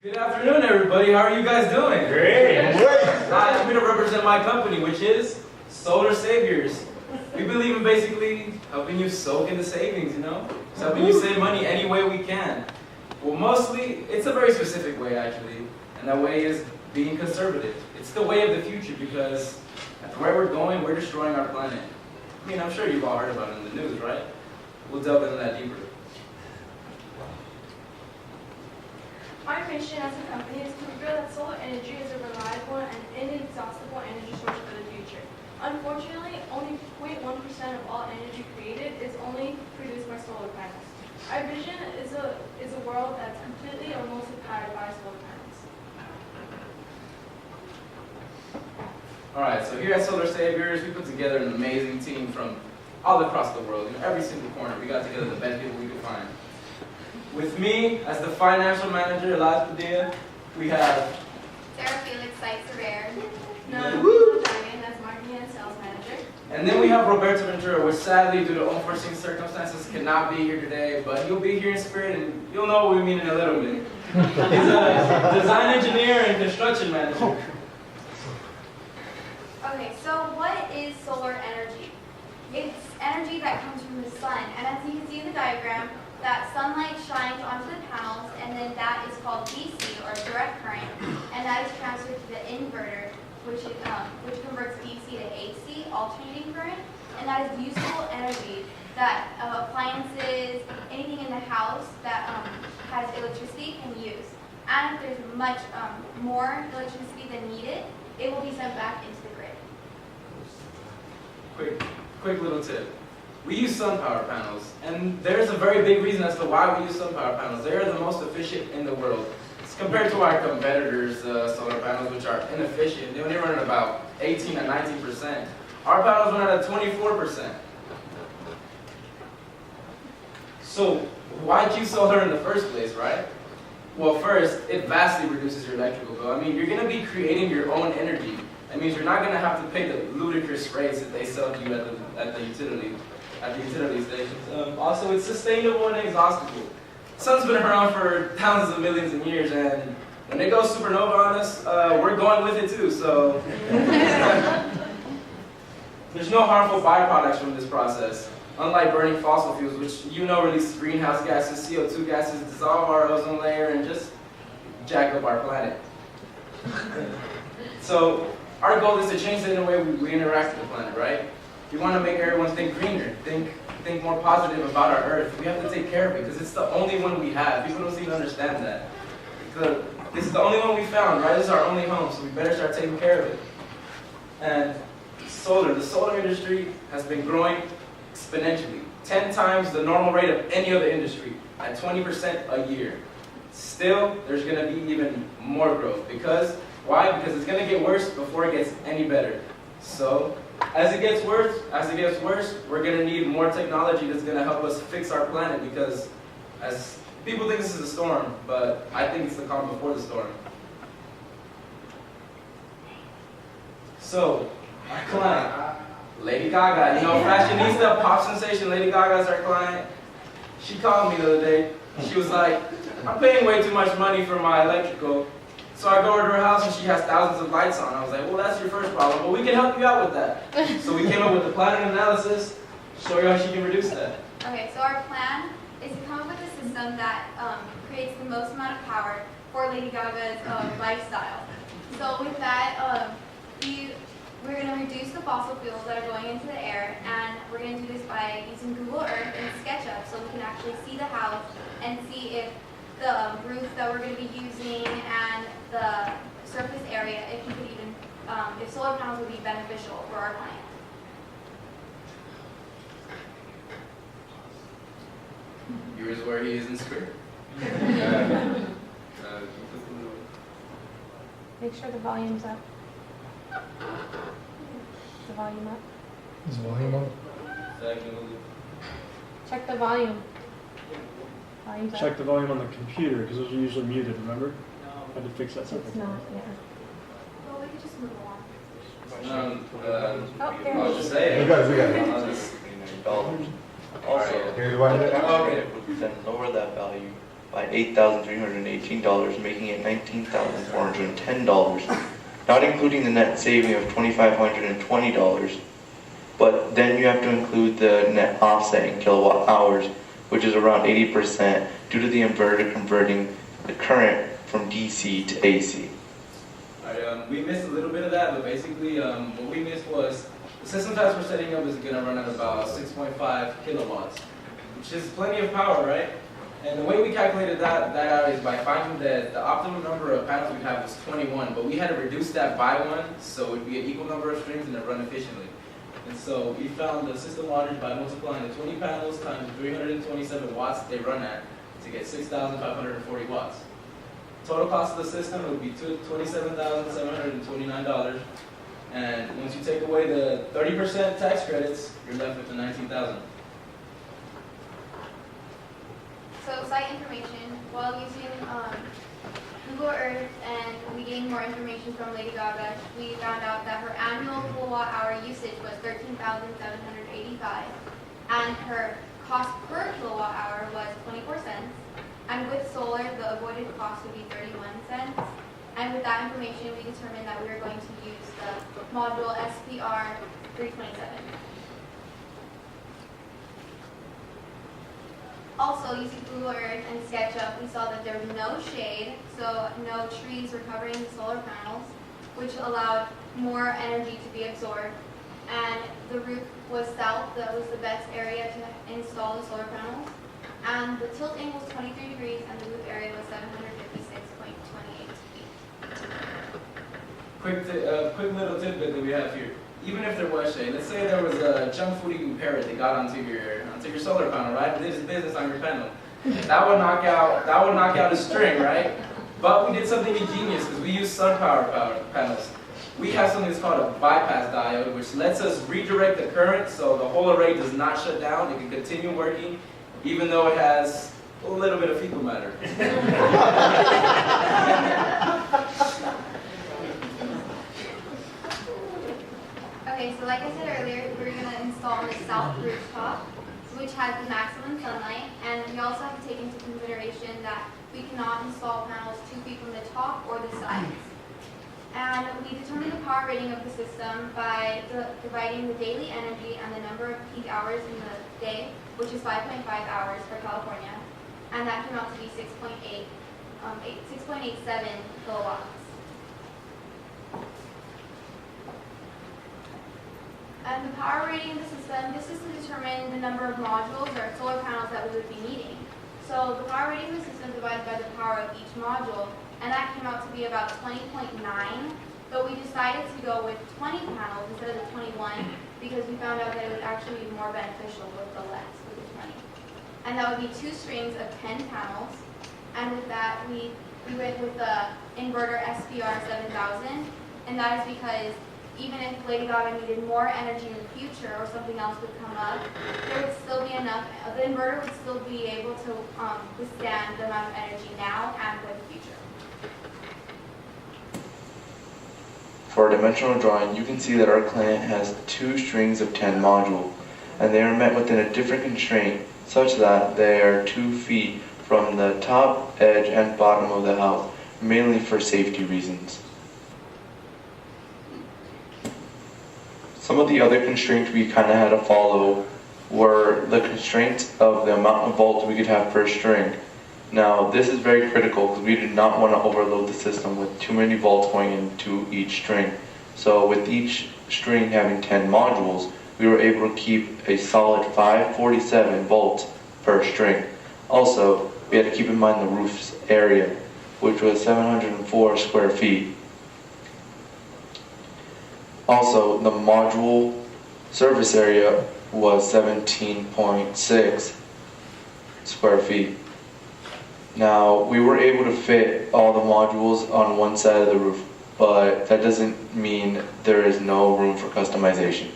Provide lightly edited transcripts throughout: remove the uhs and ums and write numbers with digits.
Good afternoon, everybody. How are you guys doing? Great. I'm here to represent my company, which is Solar Saviors. We believe in basically helping you soak in the savings, Just helping you save money any way we can. Well, mostly, it's a very specific way, actually. And that way is being conservative. It's the way of the future because at the way we're going, we're destroying our planet. I mean, I'm sure you've all heard about it in the news, right? We'll delve into that deeper. Our mission as a company is to reveal that solar energy is a reliable and inexhaustible energy source for the future. Unfortunately, only 0.1% of all energy created is only produced by solar panels. Our vision is a world that's completely or mostly powered by solar panels. Alright, so here at Solar Saviors, we put together an amazing team from all across the world. In every single corner, we got together the best people we could find. With me, as the financial manager, Elias Padilla, we have Sarah Felix, site surveyor. Diane as marketing and sales manager. and then we have Roberto Ventura, which sadly, due to unforeseen circumstances, cannot be here today, but he'll be here in spirit, and you'll know what we mean in a little bit. He's a design engineer and construction manager. Okay, so what is solar energy? It's energy that comes from the sun, and as you can see in the diagram, that sunlight shines onto the panels, and then that is called DC, or direct current, and that is transferred to the inverter, which converts DC to AC, alternating current, and that is useful energy that appliances, anything in the house that has electricity can use. And if there's much more electricity than needed, it will be sent back into the grid. Quick little tip. We use sun power panels, and there's a very big reason as to why we use sun power panels. They are the most efficient in the world. It's compared to our competitors' solar panels, which are inefficient. They only run at about 18 or 19%. Our panels run at 24%. So why choose solar in the first place, right? Well, first, it vastly reduces your electrical bill. I mean, you're going to be creating your own energy. That means you're not going to have to pay the ludicrous rates that they sell to you at the utility stations. Also, it's sustainable and inexhaustible. The sun's been around for thousands of millions of years, and when they go supernova on us, we're going with it too. So there's no harmful byproducts from this process. Unlike burning fossil fuels, which release greenhouse gases, CO2 gases, dissolve our ozone layer, and just jack up our planet. So our goal is to change it in the way we interact with the planet, right? We want to make everyone think greener, think more positive about our Earth. We have to take care of it because it's the only one we have. People don't seem to understand that. This is the only one we found, right? This is our only home, so we better start taking care of it. And the solar industry has been growing exponentially, 10 times the normal rate of any other industry, at 20% a year. Still, there's going to be even more growth. Why? Because it's going to get worse before it gets any better. So, as it gets worse, we're going to need more technology that's going to help us fix our planet because as people think this is a storm, but I think it's the calm before the storm. So, our client, Lady Gaga, fashionista, pop sensation, Lady Gaga is our client. She called me the other day. She was like, I'm paying way too much money for my electrical. So I go over to her house and she has thousands of lights on. I was like, well, that's your first problem, but we can help you out with that. So we came up with a plan and analysis, show you how she can reduce that. Okay, so our plan is to come up with a system that creates the most amount of power for Lady Gaga's lifestyle. So with that, we're going to reduce the fossil fuels that are going into the air, and we're going to do this by using Google Earth and SketchUp so we can actually see the house and see if the roof that we're going to be using and the surface area, if solar panels would be beneficial for our client. Here's where he is in spirit. Make sure the volume's up. The volume up. Is the volume on? Check the volume. Volume's Check up. the volume on the computer because those are usually muted, remember? I had to fix that It's separately. not, yeah. Well, we could just move along. Oh, there I'll it just is. say it. We got it. I'll just- Also, Alright. here's one. Okay. Then lower that value by $8,318, making it $19,410, not including the net saving of $2,520. But then you have to include the net offset in kilowatt hours, which is around 80% due to the inverter converting the current from DC to AC. Alright, we missed a little bit of that, but basically what we missed was the system size we're setting up is going to run at about 6.5 kilowatts, which is plenty of power, right? And the way we calculated that out is by finding that the optimum number of panels we have was 21, but we had to reduce that by one, so it would be an equal number of strings and it run efficiently. And so we found the system wattage by multiplying the 20 panels times 327 watts they run at to get 6,540 watts. Total cost of the system would be $27,729. And once you take away the 30% tax credits, you're left with the $19,000. So site information, while using Google Earth and we gained more information from Lady Gaga, we found out that her annual kilowatt hour usage was 13,785, and her cost per kilowatt hour was 24 cents. And with solar, the avoided cost would be 31 cents. And with that information, we determined that we were going to use the module SPR 327. Also, using Google Earth and SketchUp, we saw that there was no shade, so no trees were covering the solar panels, which allowed more energy to be absorbed. And the roof was south, that was the best area to install the solar panels. And the tilt angle was 23 degrees, and the roof area was 756.28 feet. Quick little tidbit that we have here. Even if there was shade, let's say there was a junk food eating parrot that got onto your solar panel, right? Did his business on your panel. That would knock out a string, right? But we did something ingenious because we use sun power panels. We have something that's called a bypass diode, which lets us redirect the current so the whole array does not shut down. It can continue working, even though it has a little bit of fecal matter. Okay, so like I said earlier, we're going to install on the south rooftop, which has the maximum sunlight, and we also have to take into consideration that we cannot install panels 2 feet from the top or the sides. And we determine the power rating of the system by dividing the daily energy and the number of peak hours in the day, which is 5.5 hours for California, and that came out to be 6.87 kilowatts. And the power rating of the system, this is to determine the number of modules or solar panels that we would be needing. So the power rating of the system divided by the power of each module, and that came out to be about 20.9, but we decided to go with 20 panels instead of the 21 because we found out that it would actually be more beneficial with the less, with the 20. And that would be 2 strings of 10 panels, and with that we went with the inverter SPR 7000, and that is because even if Lady Gaga needed more energy in the future or something else would come up, there would still be enough, the inverter would still be able to withstand the amount of energy now and for the future. For our dimensional drawing, you can see that our client has 2 strings of 10 modules, and they are met within a different constraint such that they are 2 feet from the top, edge, and bottom of the house, mainly for safety reasons. Some of the other constraints we kind of had to follow were the constraints of the amount of volts we could have per string. Now, this is very critical because we do not want to overload the system with too many volts going into each string. So with each string having 10 modules, we were able to keep a solid 547 volts per string. Also, we had to keep in mind the roof's area, which was 704 square feet. Also, the module surface area was 17.6 square feet. Now, we were able to fit all the modules on one side of the roof, but that doesn't mean there is no room for customization.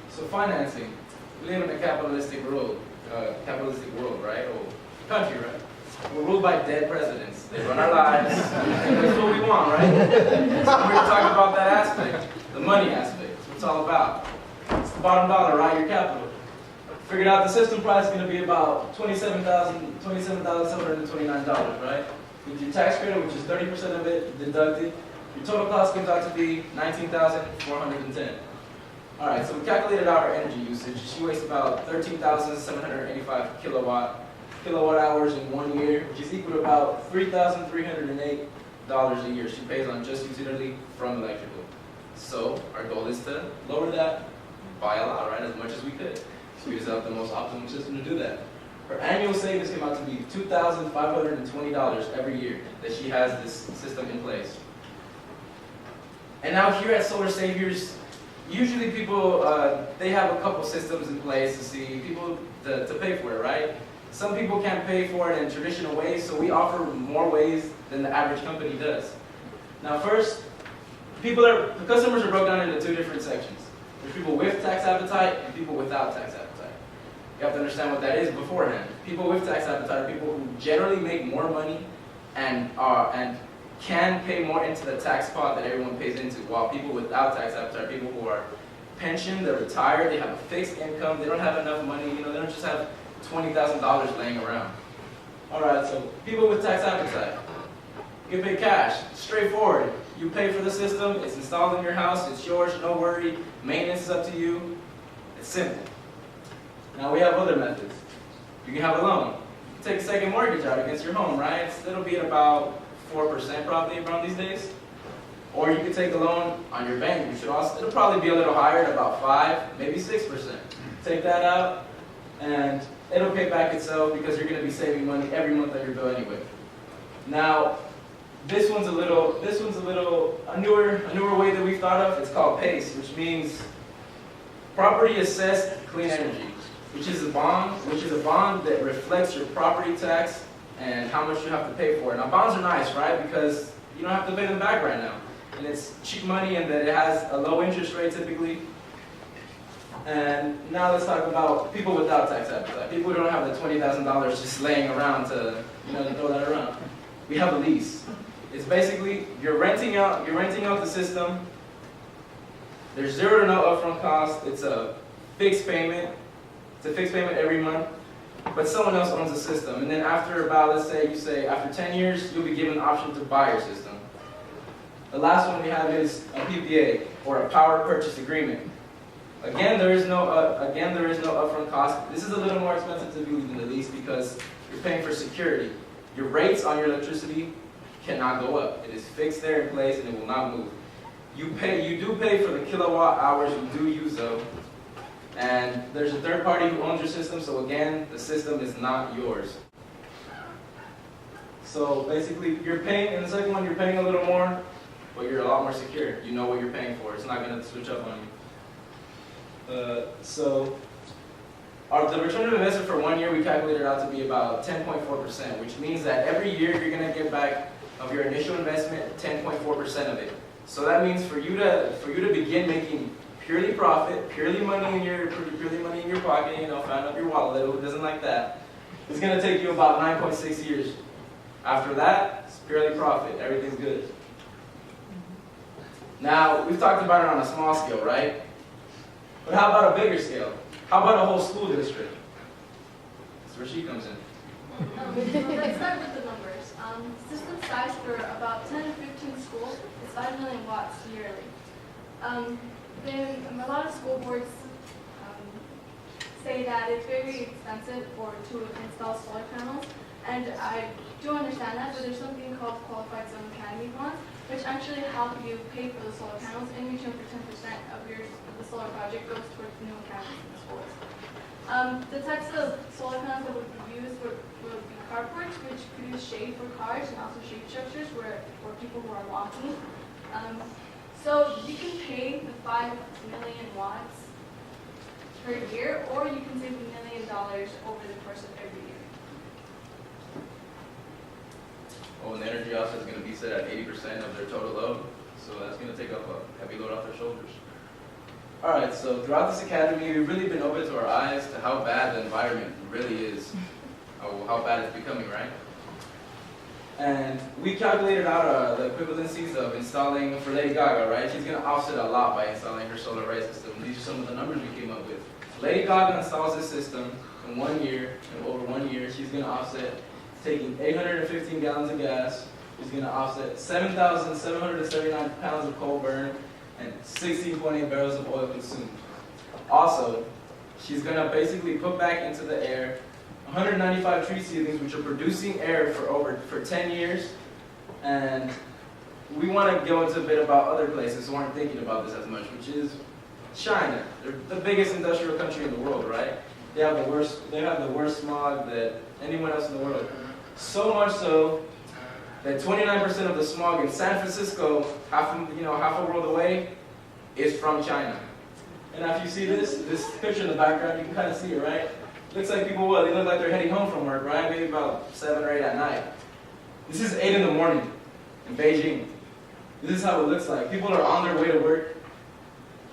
So financing, we live in a capitalistic world, right? Or country, right? We're ruled by dead presidents. They run our lives, and that's what we want, right? So we're talking about that aspect, the money aspect. That's what it's all about. It's the bottom dollar, right? Your capital. Figured out the system price is going to be about $27,729, right? With your tax credit, which is 30% of it deducted, your total cost comes out to be $19,410. All right, so we calculated out our energy usage. She wastes about 13,785 kilowatt hours in 1 year, which is equal to about $3,308 a year she pays on just utility from electrical. So our goal is to lower that by a lot, right, as much as we could. So we use out the most optimum system to do that. Her annual savings came out to be $2,520 every year that she has this system in place. And now here at Solar Saviors, usually people, they have a couple systems in place to see people to pay for it, right? Some people can't pay for it in traditional ways, so we offer more ways than the average company does. Now first, the customers are broken down into two different sections. There's people with tax appetite and people without tax appetite. You have to understand what that is beforehand. People with tax appetite are people who generally make more money and can pay more into the tax pot that everyone pays into, while people without tax appetite are people who are pensioned, they're retired, they have a fixed income, they don't have enough money, they don't just have $20,000 laying around. All right, so people with tax appetite, you pay cash, straightforward. You pay for the system, it's installed in your house, it's yours, no worry, maintenance is up to you, it's simple. Now we have other methods. You can have a loan. You can take a second mortgage out against your home, right? It'll be at about 4% probably around these days. Or you can take a loan on your bank, it'll probably be a little higher at about 5, maybe 6%. Take that out, and it'll pay back itself because you're going to be saving money every month on your bill anyway. Now, this one's a newer way that we've thought of. It's called PACE, which means Property Assessed Clean Energy, which is a bond that reflects your property tax and how much you have to pay for it. Now, bonds are nice, right? Because you don't have to pay them back right now, and it's cheap money, and that it has a low interest rate typically. And now let's talk about people without tax appetite. People who don't have the $20,000 just laying around to throw that around. We have a lease. It's basically you're renting out the system. There's zero to no upfront cost. It's a fixed payment. It's a fixed payment every month, but someone else owns the system. And then after about, let's say after 10 years, you'll be given an option to buy your system. The last one we have is a PPA, or a power purchase agreement. Again, there is no upfront cost. This is a little more expensive to do than the lease because you're paying for security. Your rates on your electricity cannot go up. It is fixed there in place and it will not move. You do pay for the kilowatt hours you do use though. And there's a third party who owns your system, so again, the system is not yours. So basically, in the second one, you're paying a little more, but you're a lot more secure. You know what you're paying for. It's not going to switch up on you. The return of investment for 1 year, we calculated out to be about 10.4%, which means that every year you're going to get back of your initial investment 10.4% of it. So that means for you to begin making purely profit, purely money in your pocket, found up your wallet, who doesn't like that? It's going to take you about 9.6 years. After that, it's purely profit. Everything's good. Now, we've talked about it on a small scale, right? But how about a bigger scale? How about a whole school district? That's where she comes in. Let's start with the numbers. System size for about 10 to 15 schools is 5 million watts yearly. Then a lot of school boards say that it's very expensive to install solar panels, and I do understand that, but there's something called Qualified Zone Academy bonds, which actually help you pay for the solar panels in return for 10% of the solar project goes towards new academies in the schools. The types of solar panels that would be used would be carports, which produce shade for cars, and also shade structures for people who are walking. So you can pay the 5 million watts per year, or you can save $1 million over the course of every year. Oh, and the energy offset is going to be set at 80% of their total load, so that's going to take up a heavy load off their shoulders. All right, so throughout this academy, we've really been open to our eyes to how bad the environment really is, how bad it's becoming, right? And we calculated out the equivalencies of installing for Lady Gaga, right? She's going to offset a lot by installing her solar array system. These are some of the numbers we came up with. Lady Gaga installs this system in 1 year, and over 1 year, she's going to offset taking 815 gallons of gas. She's going to offset 7,779 pounds of coal burn and 16.8 barrels of oil consumed. Also, she's going to basically put back into the air 195 tree seedlings, which are producing air for 10 years. And we want to go into a bit about other places who aren't thinking about this as much, which is China. They're the biggest industrial country in the world, right? They have the worst smog that anyone else in the world. So much so that 29% of the smog in San Francisco, half a world away, is from China. And if you see this picture in the background, you can kind of see it, right? Looks like people, they look like they're heading home from work, right? Maybe about 7 or 8 at night. This is 8 in the morning in Beijing. This is how it looks like. People are on their way to work.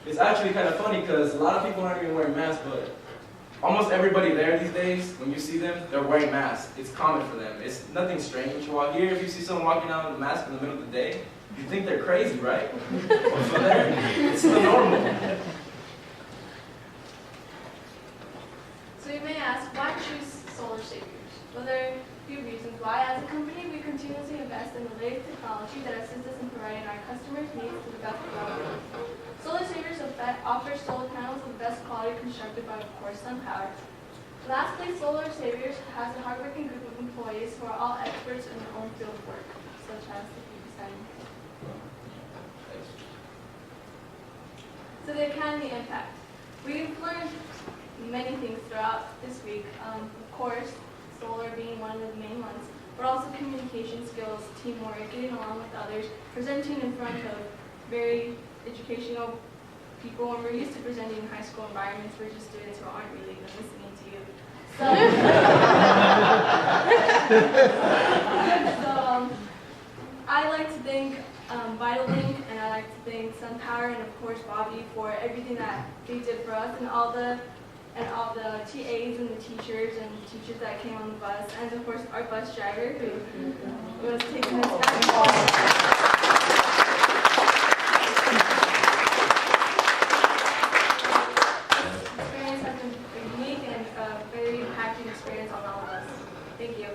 It's actually kind of funny because a lot of people aren't even wearing masks, but almost everybody there these days, when you see them, they're wearing masks. It's common for them. It's nothing strange. While here, if you see someone walking out with a mask in the middle of the day, you think they're crazy, right? But for there, it's the normal. So you may ask, why choose solar saviors? Well, there are a few reasons why. As a company, we continuously invest in the latest technology that assists us in providing our customers' needs to the best of our ability. Solar Savers offers solar panels of the best quality constructed by, of course, SunPower. Lastly, Solar Savers has a hardworking group of employees who are all experts in their own field of work, such as the people standing here. So the academy impact. We've learned many things throughout this week. Of course, solar being one of the main ones, but also communication skills, teamwork, getting along with others, presenting in front of very educational people. When we're used to presenting in high school environments, we're just students who aren't really even listening to you. So, I like to thank VitalLink, and I like to thank SunPower, and of course Bobby for everything that they did for us, and all the TAs and the teachers that came on the bus, and of course our bus driver who was taking us back and forth. Experience has been unique and a very impacting experience on all of us. Thank you.